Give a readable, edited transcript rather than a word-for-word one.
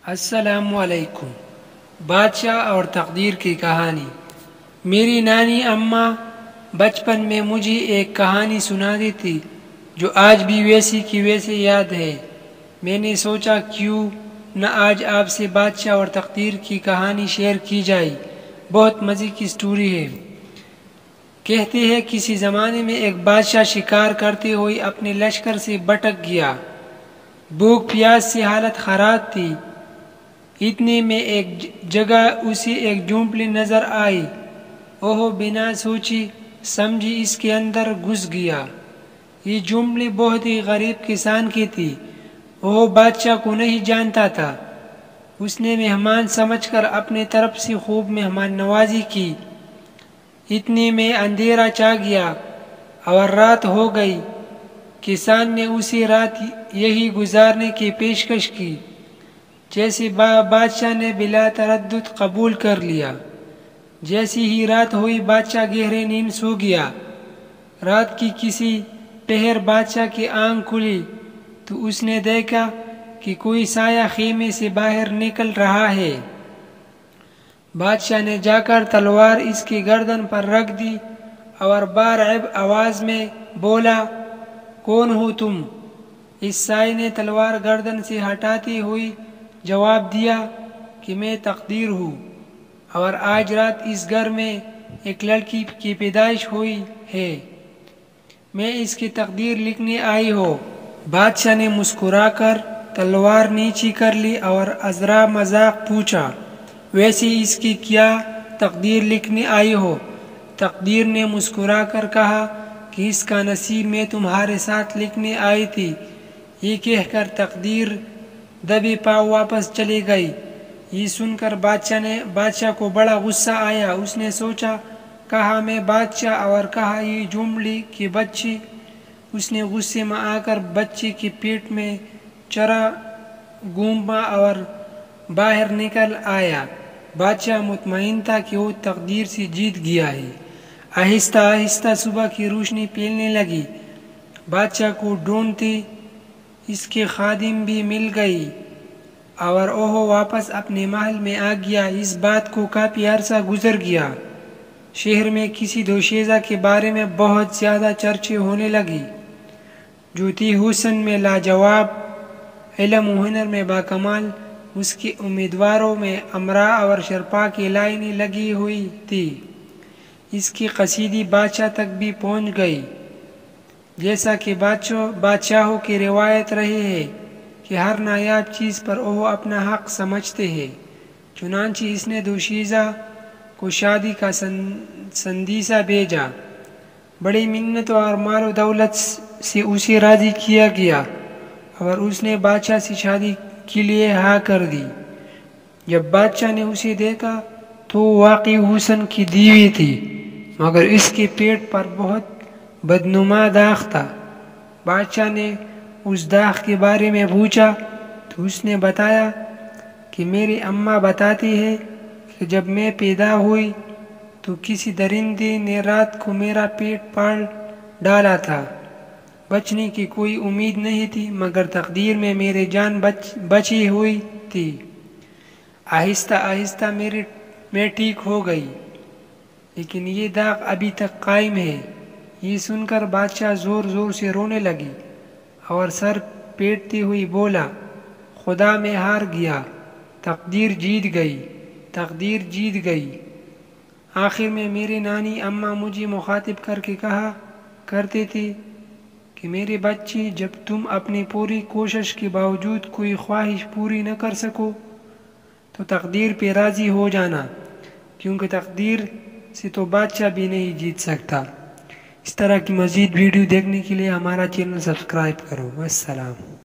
السلام علیکم۔ بادشاہ اور تقدیر کی کہانی۔ میری نانی اماں بچپن میں مجھے ایک کہانی سناتی تھی جو آج بھی ویسی کی ویسے یاد ہے۔ میں نے سوچا کیوں نہ آج آپ سے بادشاہ اور تقدیر کی کہانی شیئر کی جائے۔ بہت مزے کی سٹوری ہے۔ کہتے ہیں کسی زمانے میں ایک بادشاہ شکار کرتے ہوئے اپنے لشکر سے بھٹک گیا۔ بھوک پیاس سے حالت خراب تھی۔ اتنے میں ایک جگہ اسے ایک جھونپڑی نظر آئی۔ وہ بنا سوچی سمجھی اس کے اندر گھس گیا۔ یہ جھونپڑی بہت ہی غریب کسان کی تھی۔ وہ بادشاہ کو نہیں جانتا تھا۔ اس نے مہمان سمجھ کر اپنے طرف سے خوب مہمان نوازی کی۔ اتنے میں اندھیرا چھا گیا اور رات ہو گئی۔ کسان نے اسے رات یہی گزارنے کی پیشکش کی۔ جیسے بادشاہ نے بلا تردد قبول کر لیا۔ جیسی ہی رات ہوئی بادشاہ گہرے نیند سو گیا۔ رات کی کسی پہر بادشاہ کی آنکھ کھلی تو اس نے دیکھا کہ کوئی سایہ خیمے سے باہر نکل رہا ہے۔ بادشاہ نے جا کر تلوار اس کی گردن پر رکھ دی اور بارعب آواز میں بولا، کون ہو تم؟ اس سائے نے تلوار گردن سے ہٹاتے ہوئی جواب دیا کہ میں تقدیر ہوں اور آج رات اس گھر میں ایک لڑکی کی پیدائش ہوئی ہے۔ میں اس کی تقدیر لکھنے آئی ہوں۔ بادشاہ نے مسکرا کر تلوار نیچی کر لی اور عذرا مذاق پوچھا، ویسے اس کی کیا تقدیر لکھنے آئی ہو؟ تقدیر نے مسکرا کر کہا کہ اس کا نصیب میں تمہارے ساتھ لکھنے آئی تھی۔ یہ کہہ کر تقدیر دبے پاؤں واپس چلی گئی۔ یہ سن کر بادشاہ کو بڑا غصہ آیا۔ اس نے سوچا، کہا میں بادشاہ اور کہا یہ جھونپڑی کی بچی۔ اس نے غصے میں آ کر بچے کے پیٹ میں چرا گھوما اور باہر نکل آیا۔ بادشاہ مطمئن تھا کہ وہ تقدیر سے جیت گیا ہے۔ آہستہ آہستہ صبح کی روشنی پھیلنے لگی۔ بادشاہ کو ڈھونڈتے اس کے خادم بھی مل گئی اور وہ واپس اپنے محل میں آ گیا۔ اس بات کو کافی عرصہ گزر گیا۔ شہر میں کسی دوشیزہ کے بارے میں بہت زیادہ چرچے ہونے لگی، جو تھی حسن میں لاجواب، علم و ہنر میں باکمال۔ اس کے امیدواروں میں امراء اور شرپا کی لائنیں لگی ہوئی تھی۔ اس کی قصیدے بادشاہ تک بھی پہنچ گئی۔ جیسا کہ بادشاہوں کی روایت رہی ہے کہ ہر نایاب چیز پر وہ اپنا حق سمجھتے ہیں، چنانچہ اس نے دوشیزہ کو شادی کا سندیسہ بھیجا۔ بڑی منتوں اور مال و دولت سے اسے راضی کیا گیا اور اس نے بادشاہ سے شادی کے لیے ہاں کر دی۔ جب بادشاہ نے اسے دیکھا تو واقعی حسن کی دیوی تھی، مگر اس کے پیٹ پر بہت بدنما داغ تھا۔ بادشاہ نے اس داغ کے بارے میں پوچھا تو اس نے بتایا کہ میری اماں بتاتی ہے کہ جب میں پیدا ہوئی تو کسی درندے نے رات کو میرا پیٹ پھاڑ ڈالا تھا۔ بچنے کی کوئی امید نہیں تھی، مگر تقدیر میں میری جان بچی ہوئی تھی۔ آہستہ آہستہ میں ٹھیک ہو گئی، لیکن یہ داغ ابھی تک قائم ہے۔ یہ سن کر بادشاہ زور زور سے رونے لگی اور سر پیٹتی ہوئی بولا، خدا میں ہار گیا، تقدیر جیت گئی، تقدیر جیت گئی۔ آخر میں میری نانی اماں مجھے مخاطب کر کے کہا کرتے تھے کہ میرے بچے، جب تم اپنی پوری کوشش کے باوجود کوئی خواہش پوری نہ کر سکو تو تقدیر پہ راضی ہو جانا، کیونکہ تقدیر سے تو بادشاہ بھی نہیں جیت سکتا۔ اس طرح کی مزید ویڈیو دیکھنے کے لیے ہمارا چینل سبسکرائب کرو۔ والسلام۔